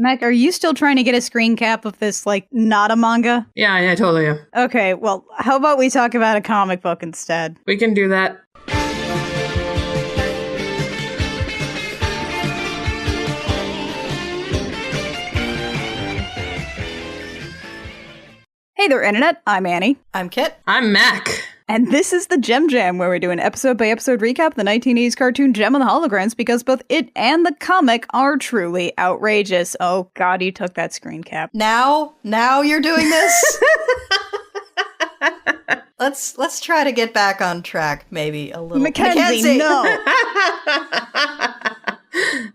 Mac, are you still trying to get a screen cap of this, not a manga? Yeah, totally am. Okay, well, how about we talk about a comic book instead? We can do that. Hey there, Internet. I'm Annie. I'm Kit. I'm Mac. And this is the Gem Jam, where we do an episode-by-episode recap of the 1980s cartoon Gem and the Holograms, because both it and the comic are truly outrageous. Oh god, you took that screen cap. Now you're doing this? Let's try to get back on track, maybe a little. Mackenzie, no!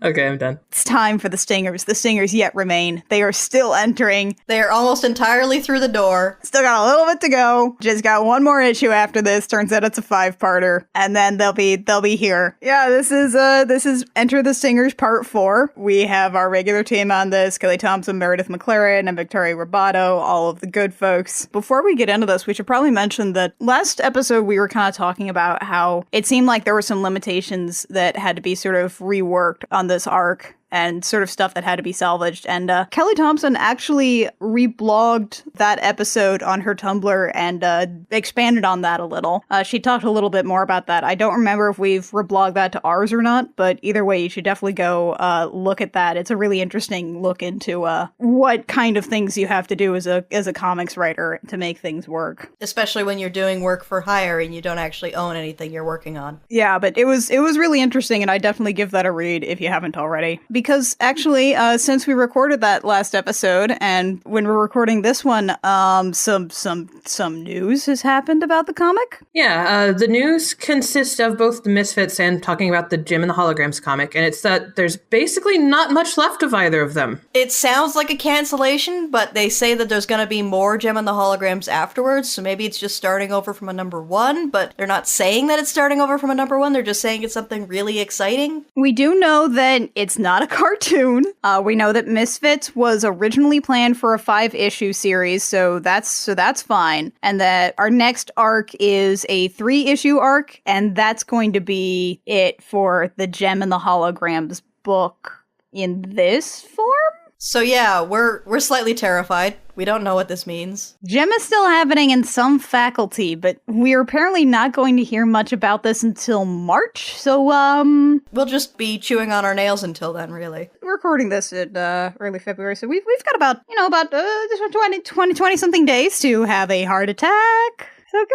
Okay, I'm done. It's time for the stingers. The stingers yet remain. They are still entering. They are almost entirely through the door. Still got a little bit to go. Just got one more issue after this. Turns out it's a 5-parter. And then they'll be here. Yeah, this is Enter the Stingers Part 4. We have our regular team on this. Kelly Thompson, Meredith McLaren, and Victoria Roboto, all of the good folks. Before we get into this, we should probably mention that last episode we were kind of talking about how it seemed like there were some limitations that had to be sort of reworked on this arc and sort of stuff that had to be salvaged. And Kelly Thompson actually reblogged that episode on her Tumblr and expanded on that a little. She talked a little bit more about that. I don't remember if we've reblogged that to ours or not, but either way, you should definitely go look at that. It's a really interesting look into what kind of things you have to do as a comics writer to make things work. Especially when you're doing work for hire and you don't actually own anything you're working on. Yeah, but it was really interesting, and I definitely give that a read if you haven't already. Because actually, since we recorded that last episode, and when we're recording this one, some news has happened about the comic. Yeah, the news consists of both the Misfits and talking about the Jim and the Holograms comic, and it's that there's basically not much left of either of them. It sounds like a cancellation, but they say that there's going to be more Gem and the Holograms afterwards, so maybe it's just starting over from a number 1, but they're not saying that it's starting over from a number 1, they're just saying it's something really exciting. We do know that it's not a cartoon. We know that Misfits was originally planned for a 5-issue series, so that's fine. And that our next arc is a 3-issue arc, and that's going to be it for the Gem and the Holograms book in this form? So yeah, we're slightly terrified. We don't know what this means. Gem is still happening in some faculty, but we're apparently not going to hear much about this until March, so, we'll just be chewing on our nails until then, really. We're recording this in, early February, so we've got about 20 something days to have a heart attack. So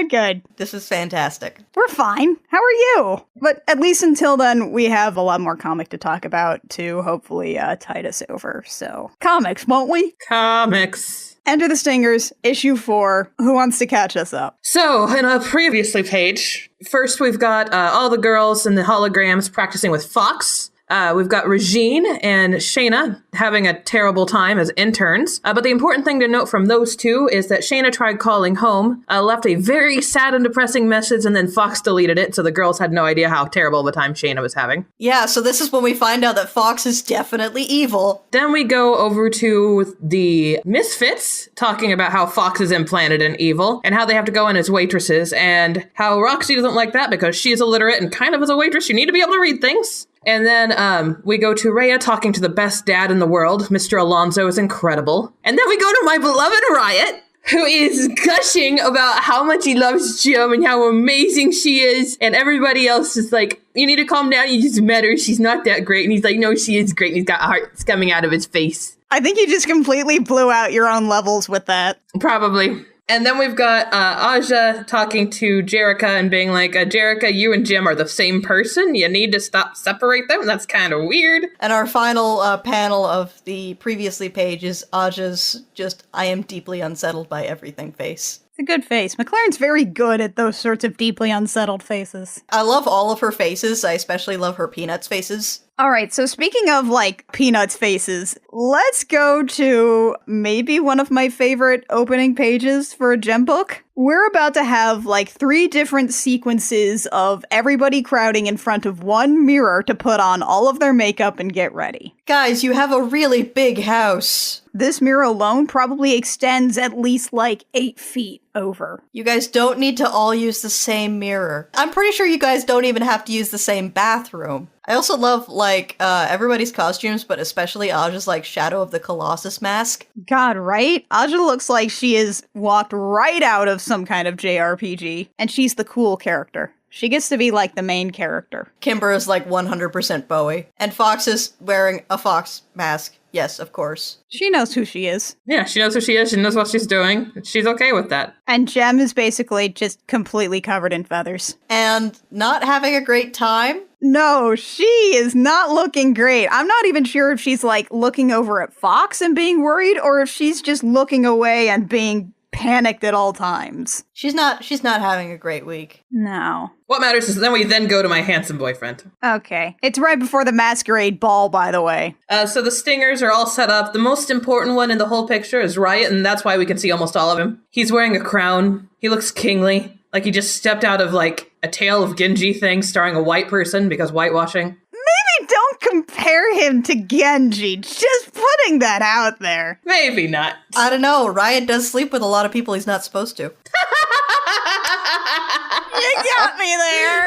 good. This is fantastic. We're fine. How are you? But at least until then, we have a lot more comic to talk about to hopefully tide us over. So, comics, won't we? Comics. Enter the Stingers, issue 4. Who wants to catch us up? So, in a previously page, first we've got all the girls in the Holograms practicing with Fox. We've got Regine and Shayna having a terrible time as interns. But the important thing to note from those two is that Shayna tried calling home, left a very sad and depressing message, and then Fox deleted it, so the girls had no idea how terrible of a time Shayna was having. Yeah, so this is when we find out that Fox is definitely evil. Then we go over to the Misfits, talking about how Fox is implanted in evil, and how they have to go in as waitresses, and how Roxy doesn't like that because she is illiterate and kind of as a waitress, you need to be able to read things. And then we go to Rhea talking to the best dad in the world. Mr. Alonzo is incredible. And then we go to my beloved Riot, who is gushing about how much he loves Jim and how amazing she is. And everybody else is like, you need to calm down. You just met her. She's not that great. And he's like, no, she is great. And he's got hearts coming out of his face. I think you just completely blew out your own levels with that. Probably. And then we've got Aja talking to Jerrica and being like, Jerrica, you and Jim are the same person. You need to separate them. That's kind of weird. And our final panel of the previously page is Aja's just, I am deeply unsettled by everything face. It's a good face. McLaren's very good at those sorts of deeply unsettled faces. I love all of her faces. I especially love her Peanuts faces. All right, so speaking of, Peanuts faces, let's go to maybe one of my favorite opening pages for a Gem book. We're about to have, 3 different sequences of everybody crowding in front of one mirror to put on all of their makeup and get ready. Guys, you have a really big house. This mirror alone probably extends at least, 8 feet. over. You guys don't need to all use the same mirror. I'm pretty sure you guys don't even have to use the same bathroom. I also love, like, everybody's costumes, but especially Aja's, like, Shadow of the Colossus mask. God, right? Aja looks like she is walked right out of some kind of JRPG, and she's the cool character. She gets to be, like, the main character. Kimber is, like, 100% Bowie. And Fox is wearing a fox mask. Yes, of course. She knows who she is. Yeah, she knows who she is. She knows what she's doing. She's okay with that. And JEM is basically just completely covered in feathers. And not having a great time. No, she is not looking great. I'm not even sure if she's, like, looking over at Fox and being worried, or if she's just looking away and being panicked at all times. She's not having a great week. No. What matters is then we go to my handsome boyfriend. Okay. It's right before the masquerade ball, by the way. So the stingers are all set up. The most important one in the whole picture is Riot, and that's why we can see almost all of him. He's wearing a crown. He looks kingly. Like he just stepped out of, like, a Tale of Genji thing starring a white person, because whitewashing. Maybe don't compare him to Genji. Just putting that out there. Maybe not. I don't know. Riot does sleep with a lot of people he's not supposed to. You got me there.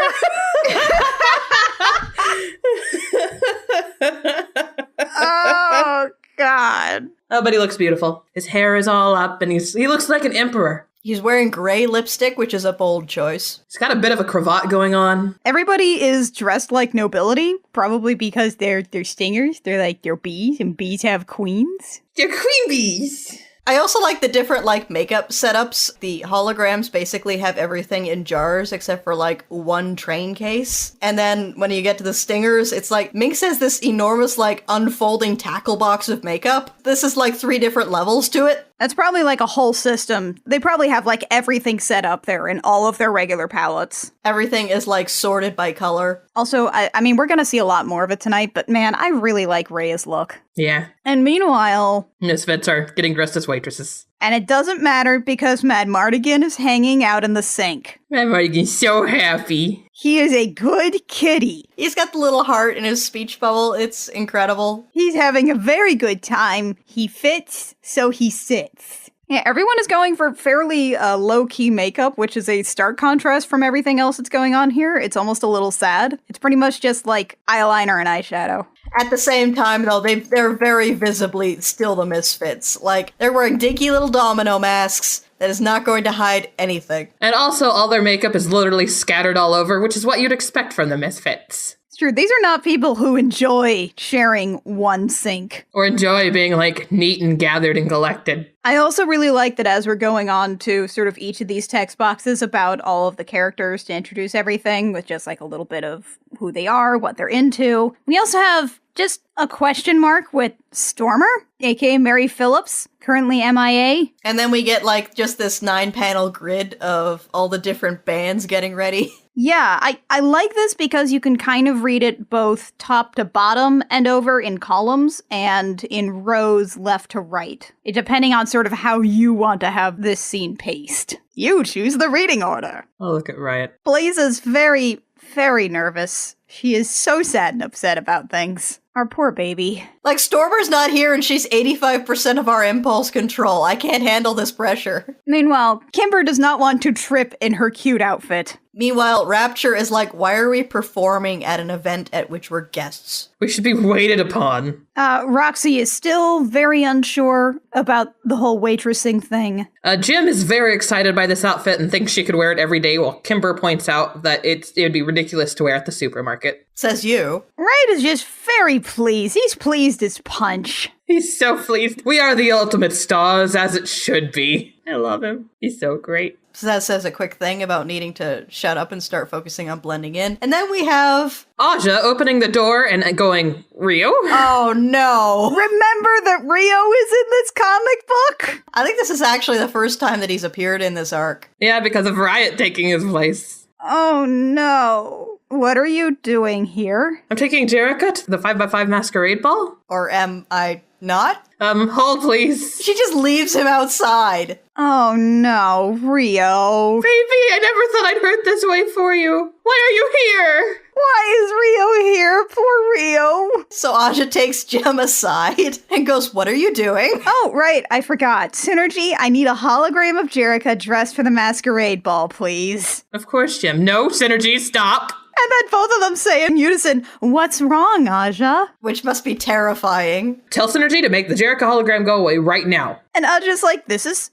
Oh, God. Oh, but he looks beautiful. His hair is all up, and he looks like an emperor. He's wearing gray lipstick, which is a bold choice. He's got a bit of a cravat going on. Everybody is dressed like nobility, probably because they're stingers. They're bees, and bees have queens. They're queen bees. I also like the different, like, makeup setups. The holograms basically have everything in jars except for, like, one train case. And then when you get to the stingers, it's like, Minx has this enormous, like, unfolding tackle box of makeup. This is, like, 3 different levels to it. That's probably like a whole system. They probably have like everything set up there in all of their regular palettes. Everything is like sorted by color. Also, I mean, we're going to see a lot more of it tonight, but man, I really like Rhea's look. Yeah. And meanwhile... Misfits are getting dressed as waitresses. And it doesn't matter because Mad Mardigan is hanging out in the sink. Mad Mardigan's so happy. He is a good kitty. He's got the little heart in his speech bubble. It's incredible. He's having a very good time. He fits, so he sits. Yeah, everyone is going for fairly low-key makeup, which is a stark contrast from everything else that's going on here. It's almost a little sad. It's pretty much just like eyeliner and eyeshadow. At the same time, though, they're very visibly still the Misfits. Like, they're wearing dinky little domino masks that is not going to hide anything. And also, all their makeup is literally scattered all over, which is what you'd expect from the Misfits. It's true. These are not people who enjoy sharing one sink. Or enjoy being, like, neat and gathered and collected. I also really like that as we're going on to sort of each of these text boxes about all of the characters to introduce everything with just like a little bit of who they are, what they're into. We also have just a question mark with Stormer, aka Mary Phillips, currently MIA. And then we get like just this 9-panel grid of all the different bands getting ready. Yeah, I like this because you can kind of read it both top to bottom and over in columns and in rows left to right, depending on sort of how you want to have this scene paced. You choose the reading order. Oh, look at Riot. Blaze is very, very nervous. She is so sad and upset about things. Our poor baby. Like, Stormer's not here and she's 85% of our impulse control. I can't handle this pressure. Meanwhile, Kimber does not want to trip in her cute outfit. Meanwhile, Rapture is like, why are we performing at an event at which we're guests? We should be waited upon. Roxy is still very unsure about the whole waitressing thing. Jim is very excited by this outfit and thinks she could wear it every day, while Kimber points out that it would be ridiculous to wear at the supermarket. Says you. Ray is just very pleased. He's pleased as punch. He's so pleased. We are the ultimate stars, as it should be. I love him. He's so great. So that says a quick thing about needing to shut up and start focusing on blending in. And then we have Aja opening the door and going, Rio? Oh no. Remember that Rio is in this comic book? I think this is actually the first time that he's appeared in this arc. Yeah, because of Riot taking his place. Oh no. What are you doing here? I'm taking Jerica to the 5x5 masquerade ball. Or am I not? Hold please. She just leaves him outside. Oh no, Rio. Baby, I never thought I'd hurt this way for you. Why are you here? Why is Rio here? Poor Rio. So Aja takes Jem aside and goes, what are you doing? Oh, right. I forgot. Synergy, I need a hologram of Jerica dressed for the masquerade ball, please. Of course, Jim. No, Synergy, stop. And then both of them say in unison, what's wrong, Aja? Which must be terrifying. Tell Synergy to make the Jerica hologram go away right now. And Aja's like, this is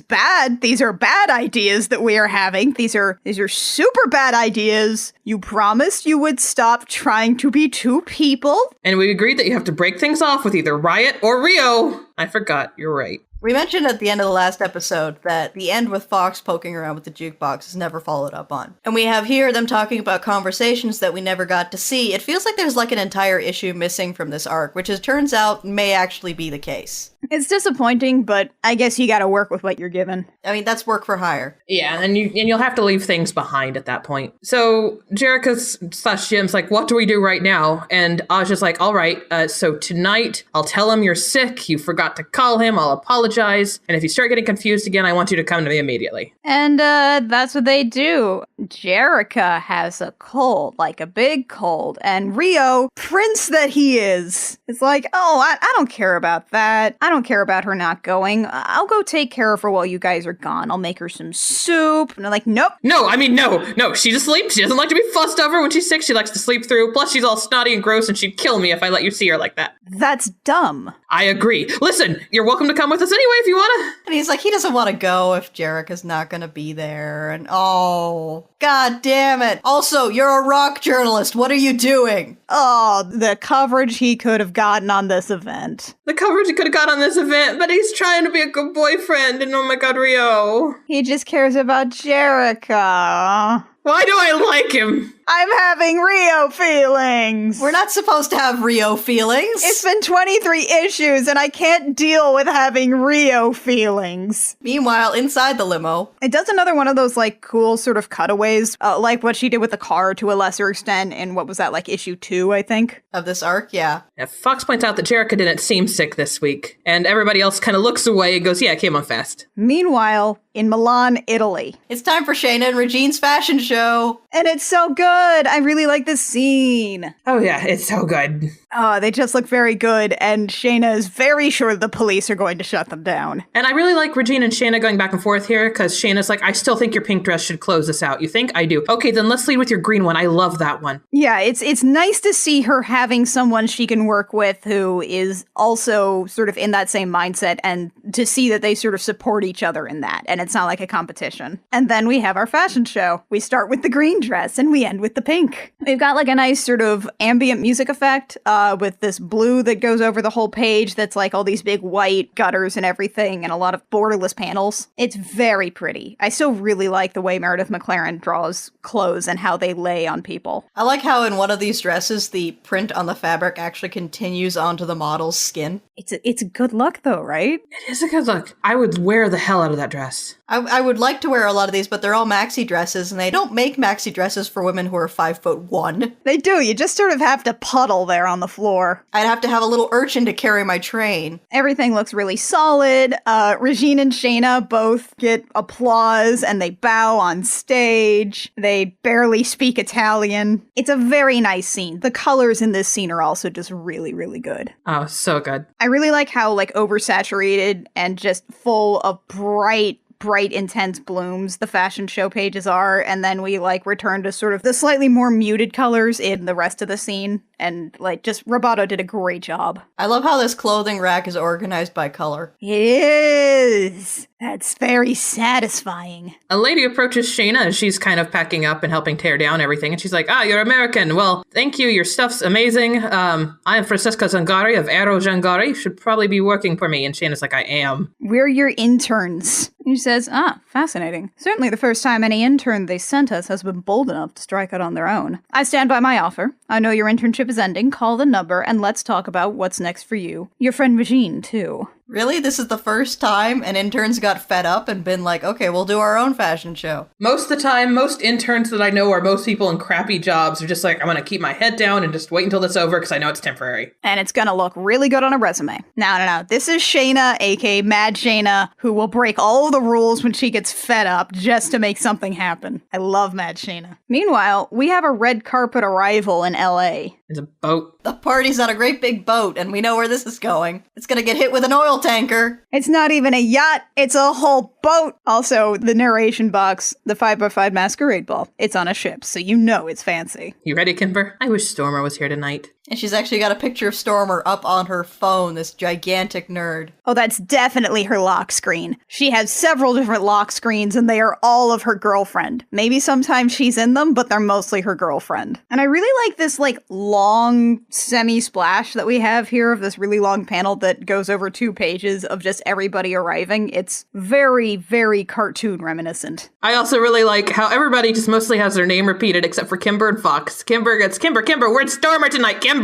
bad. These are bad ideas that we are having. These are super bad ideas. You promised you would stop trying to be two people. And we agreed that you have to break things off with either Riot or Rio. I forgot. You're right. We mentioned at the end of the last episode that the end with Fox poking around with the jukebox is never followed up on. And we have here them talking about conversations that we never got to see. It feels like there's like an entire issue missing from this arc, which it turns out may actually be the case. It's disappointing, but I guess you gotta work with what you're given. I mean, that's work for hire. Yeah, and you'll have to leave things behind at that point. So Jerica/Jim's like, what do we do right now? And Aja's like, all right, so tonight I'll tell him you're sick. You forgot to call him. I'll apologize. And if you start getting confused again, I want you to come to me immediately. And that's what they do. Jerica has a cold, like a big cold. And Rio, prince that he is like, oh, I don't care about that. I don't care about her not going. I'll go take care of her while you guys are gone. I'll make her some soup. And I'm like, nope. No, she's asleep. She doesn't like to be fussed over when she's sick. She likes to sleep through. Plus, she's all snotty and gross, and she'd kill me if I let you see her like that. That's dumb. I agree. Listen, you're welcome to come with us anyway if you want to. And he's like, he doesn't want to go if Jerica's not going to be there. And oh, god damn it. Also, you're a rock journalist. What are you doing? Oh, the coverage he could have gotten on this event. The coverage he could have got on this event, but he's trying to be a good boyfriend, and oh my god, Rio. He just cares about Jerica. Why do I like him? I'm having Rio feelings. We're not supposed to have Rio feelings. It's been 23 issues and I can't deal with having Rio feelings. Meanwhile, inside the limo, it does another one of those like cool sort of cutaways, like what she did with the car to a lesser extent in what was that, like issue 2, I think? Of this arc, yeah. Fox points out that Jerica didn't seem sick this week, and everybody else kind of looks away and goes, yeah, it came on fast. Meanwhile, in Milan, Italy. It's time for Shayna and Regine's fashion show. And it's so good. I really like this scene. Oh yeah, it's so good. Oh, they just look very good, and Shayna is very sure the police are going to shut them down. And I really like Regine and Shayna going back and forth here, because Shayna's like, I still think your pink dress should close this out. You think? I do. Okay, then let's lead with your green one. I love that one. Yeah, it's nice to see her having someone she can work with who is also sort of in that same mindset, and to see that they sort of support each other in that, and it's not like a competition. And then we have our fashion show. We start with the green dress, and we end with the pink. We've got like a nice sort of ambient music effect, with this blue that goes over the whole page that's like all these big white gutters and everything and a lot of borderless panels. It's very pretty. I still really like the way Meredith McLaren draws clothes and how they lay on people. I like how in one of these dresses, the print on the fabric actually continues onto the model's skin. It's a good look though, right? It is a good look. I would wear the hell out of that dress. I would like to wear a lot of these, but they're all maxi dresses, and they don't make maxi dresses for women who are 5'1". They do. You just sort of have to puddle there on the floor. I'd have to have a little urchin to carry my train. Everything looks really solid. Regine and Shayna both get applause, and they bow on stage. They barely speak Italian. It's a very nice scene. The colors in this scene are also just really, really good. Oh, so good. I really like how like oversaturated and just full of bright, intense blooms the fashion show pages are, and then we like return to sort of the slightly more muted colors in the rest of the scene, and like just Roboto did a great job. I love how this clothing rack is organized by color. It is. That's very satisfying. A lady approaches Shayna as she's kind of packing up and helping tear down everything, and she's like, you're American. Well, thank you. Your stuff's amazing. I am Francesca Zangari of Aero Zangari. You should probably be working for me. And Shayna's like, I am. We're your interns. He says, fascinating. Certainly the first time any intern they sent us has been bold enough to strike out on their own. I stand by my offer. I know your internship is ending. Call the number and let's talk about what's next for you. Your friend Regine, too. Really? This is the first time an intern's got fed up and been like, okay, we'll do our own fashion show. Most of the time, most interns that I know or most people in crappy jobs are just like, I'm going to keep my head down and just wait until it's over because I know it's temporary. And it's gonna look really good on a resume. No. This is Shayna, aka Mad Shayna, who will break all of the rules when she gets fed up just to make something happen. I love Mad Shayna. Meanwhile, we have a red carpet arrival in LA. It's a boat. The party's on a great big boat, and we know where this is going. It's gonna get hit with an oil tanker. It's not even a yacht, it's a whole boat. Also, the narration box, the 5x5 masquerade ball, it's on a ship, so you know it's fancy. You ready, Kimber? I wish Stormer was here tonight. And she's actually got a picture of Stormer up on her phone, this gigantic nerd. Oh, that's definitely her lock screen. She has several different lock screens, and they are all of her girlfriend. Maybe sometimes she's in them, but they're mostly her girlfriend. And I really like this, long semi-splash that we have here of this really long panel that goes over 2 pages of just everybody arriving. It's very, very cartoon reminiscent. I also really like how everybody just mostly has their name repeated except for Kimber and Fox. Kimber gets Kimber, where's Stormer tonight? Kimber!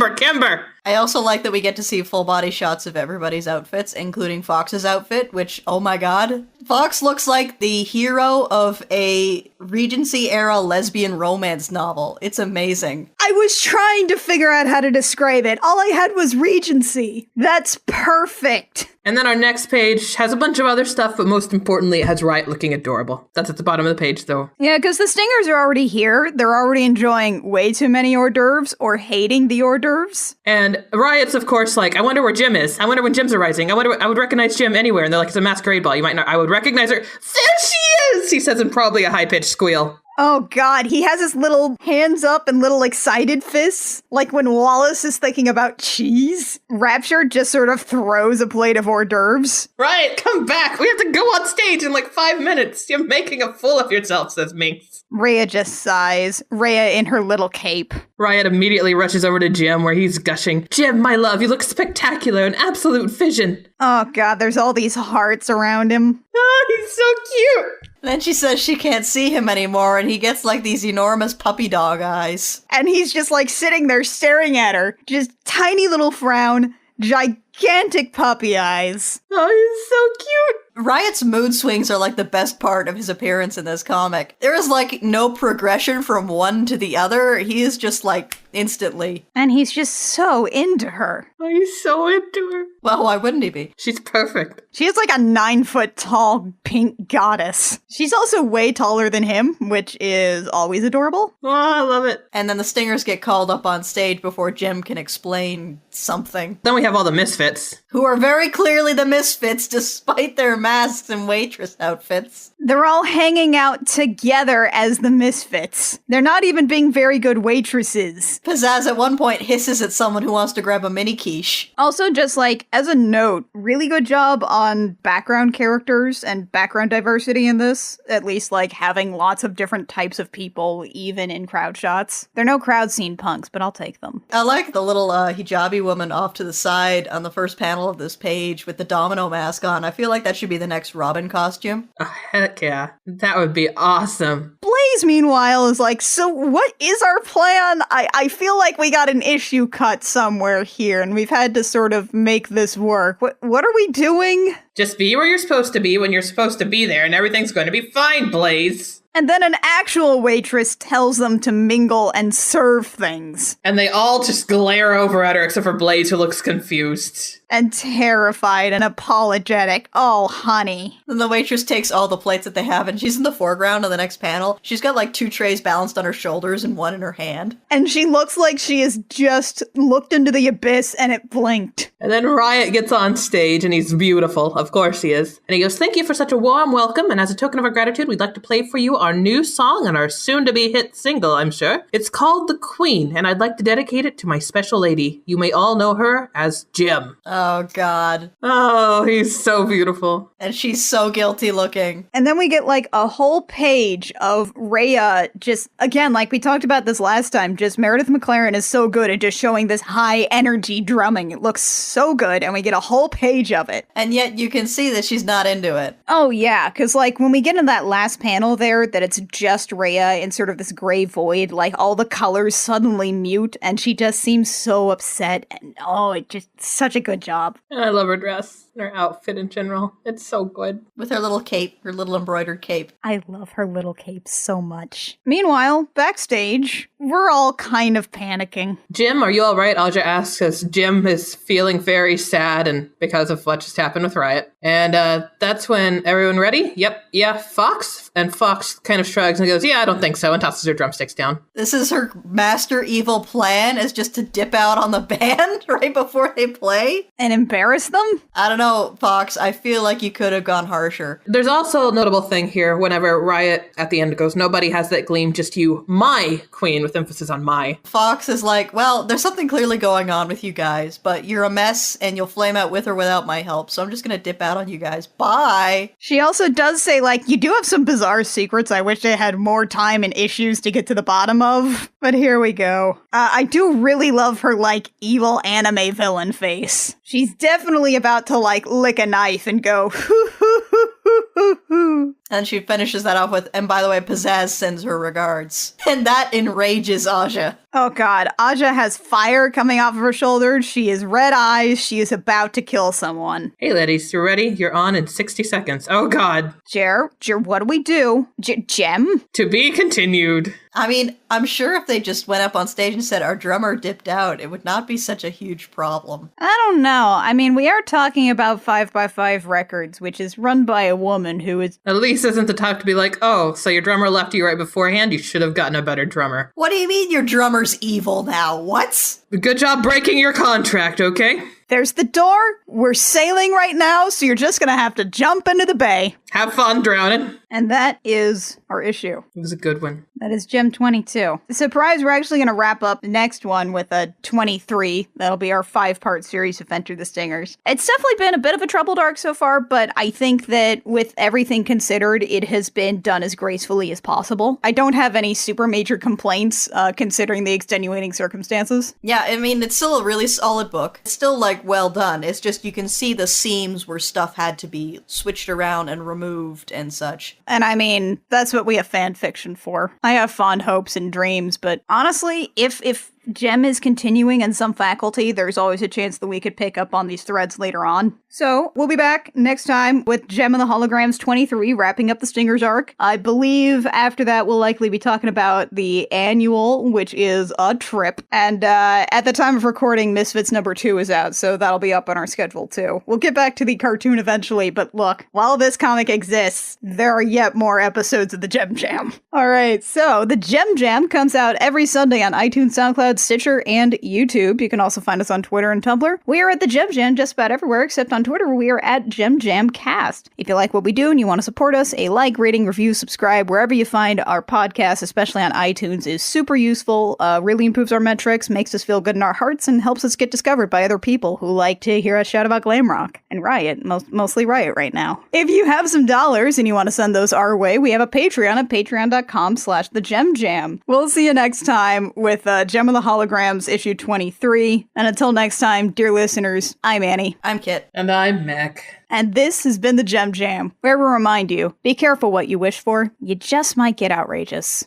I also like that we get to see full body shots of everybody's outfits, including Fox's outfit, which, oh my god. Fox looks like the hero of a Regency-era lesbian romance novel. It's amazing. I was trying to figure out how to describe it. All I had was Regency. That's perfect. And then our next page has a bunch of other stuff, but most importantly, it has Riot looking adorable. That's at the bottom of the page, though. Yeah, because the Stingers are already here. They're already enjoying way too many hors d'oeuvres or hating the hors d'oeuvres. And Riot's, of course, like, I wonder where Jim is. I wonder when Jim's arising. I would recognize Jim anywhere. And they're like, it's a masquerade ball. You might not. I would recognize her. There she is! He says in probably a high-pitched squeal. Oh god, he has his little hands up and little excited fists, like when Wallace is thinking about cheese. Rapture just sort of throws a plate of hors d'oeuvres. Riot, come back! We have to go on stage in 5 minutes! You're making a fool of yourself, says Minx. Rhea just sighs, Rhea in her little cape. Riot immediately rushes over to Jim, where he's gushing, Jim, my love, you look spectacular, an absolute vision. Oh god, there's all these hearts around him. Oh, he's so cute! Then she says she can't see him anymore, and he gets these enormous puppy dog eyes. And he's just sitting there staring at her. Just tiny little frown, gigantic puppy eyes. Oh, he's so cute. Riot's mood swings are the best part of his appearance in this comic. There is no progression from one to the other. He is just instantly. And he's just so into her. Oh, he's so into her. Well, why wouldn't he be? She's perfect. She is a 9-foot tall pink goddess. She's also way taller than him, which is always adorable. Oh, I love it. And then the Stingers get called up on stage before Jim can explain something. Then we have all the misfits. Who are very clearly the misfits despite their masks and waitress outfits. They're all hanging out together as the misfits. They're not even being very good waitresses. Pizzazz at one point hisses at someone who wants to grab a mini quiche. Also, just as a note, really good job on background characters and background diversity in this. At least, having lots of different types of people, even in crowd shots. They're no crowd scene punks, but I'll take them. I like the little hijabi woman off to the side on the first panel of this page with the domino mask on. I feel like that should be the next Robin costume. Oh, heck yeah. That would be awesome. Blaze, meanwhile, is so what is our plan? I feel like we got an issue cut somewhere here, and we've had to sort of make this work. What are we doing? Just be where you're supposed to be when you're supposed to be there, and everything's going to be fine, Blaze. And then an actual waitress tells them to mingle and serve things. And they all just glare over at her, except for Blaze, who looks confused. And terrified and apologetic. Oh, honey. Then the waitress takes all the plates that they have, and she's in the foreground on the next panel. She's got 2 trays balanced on her shoulders and one in her hand. And she looks like she has just looked into the abyss and it blinked. And then Riot gets on stage, and he's beautiful. Of course he is. And he goes, thank you for such a warm welcome, and as a token of our gratitude, we'd like to play for you our new song and our soon-to-be hit single, I'm sure. It's called The Queen, and I'd like to dedicate it to my special lady. You may all know her as Jim. Oh, God. Oh, he's so beautiful. And she's so guilty looking. And then we get a whole page of Rhea just, again, we talked about this last time, just Meredith McLaren is so good at just showing this high energy drumming. It looks so good, and we get a whole page of it. And yet you can see that she's not into it. Oh, yeah, because when we get in that last panel there, part that it's just Rhea in sort of this gray void, like all the colors suddenly mute and she just seems so upset and it just such a good job. And I love her dress and her outfit in general. It's so good. With her little cape, her little embroidered cape. I love her little cape so much. Meanwhile, backstage, we're all kind of panicking. Jim, are you all right? Aja asks as Jim is feeling very sad and because of what just happened with Riot. And that's when everyone ready? Yep, yeah, Fox? And Fox kind of shrugs and goes, yeah, I don't think so, and tosses her drumsticks down. This is her master evil plan, is just to dip out on the band right before they play? And embarrass them? I don't know, Fox. I feel like you could have gone harsher. There's also a notable thing here whenever Riot at the end goes, nobody has that gleam, just you, my queen, with emphasis on my. Fox is like, well, there's something clearly going on with you guys, but you're a mess and you'll flame out with or without my help, so I'm just gonna dip out on you guys. Bye! She also does say, like, you do have some bizarre secrets I wish I had more time and issues to get to the bottom of, but here we go. I do really love her, like, evil anime villain face. She's definitely about to, like, lick a knife and go, hoo hoo hoo hoo hoo hoo. And she finishes that off with, and by the way, Pizzazz sends her regards. And that enrages Aja. Oh god, Aja has fire coming off of her shoulders. She has red eyes. She is about to kill someone. Hey ladies, you ready? You're on in 60 seconds. Oh god. Jer, what do we do? Jem? To be continued. I mean, I'm sure if they just went up on stage and said, our drummer dipped out, it would not be such a huge problem. I don't know. I mean, we are talking about 5x5 Records, which is run by a woman who is... At least isn't the type to be like, oh, so your drummer left you right beforehand? You should have gotten a better drummer. What do you mean your drummer's evil now? What? Good job breaking your contract, okay? There's the door. We're sailing right now, so you're just gonna have to jump into the bay. Have fun drowning. And that is our issue. It was a good one. That is Gem 22. Surprise, we're actually going to wrap up the next one with a 23. That'll be our 5-part series of Enter the Stingers. It's definitely been a bit of a troubled arc so far, but I think that with everything considered, it has been done as gracefully as possible. I don't have any super major complaints, considering the extenuating circumstances. Yeah, I mean, it's still a really solid book. It's still, like, well done. It's just you can see the seams where stuff had to be switched around and removed and such. And I mean, that's what we have fan fiction for. I have fond hopes and dreams, but honestly, if Gem is continuing in some faculty, there's always a chance that we could pick up on these threads later on. So, we'll be back next time with Gem and the Holograms 23, wrapping up the Stingers arc. I believe after that we'll likely be talking about the annual, which is a trip. And at the time of recording, Misfits number 2 is out, so that'll be up on our schedule too. We'll get back to the cartoon eventually, but look, while this comic exists, there are yet more episodes of the Gem Jam. Alright, so the Gem Jam comes out every Sunday on iTunes, SoundCloud, Stitcher, and YouTube. You can also find us on Twitter and Tumblr. We are at the Gem Jam just about everywhere, except on Twitter, where we are at Gem Jam Cast. If you like what we do and you want to support us, a like, rating, review, subscribe, wherever you find our podcast, especially on iTunes, is super useful, really improves our metrics, makes us feel good in our hearts, and helps us get discovered by other people who like to hear us shout about glam rock and Riot, mostly Riot right now. If you have some dollars and you want to send those our way, we have a Patreon at patreon.com/thegemjam. We'll see you next time with Gem of the Holograms issue 23. And until next time, dear listeners, I'm Annie. I'm Kit. And I'm Mac. And this has been the Gem Jam, where we remind you, be careful what you wish for. You just might get outrageous.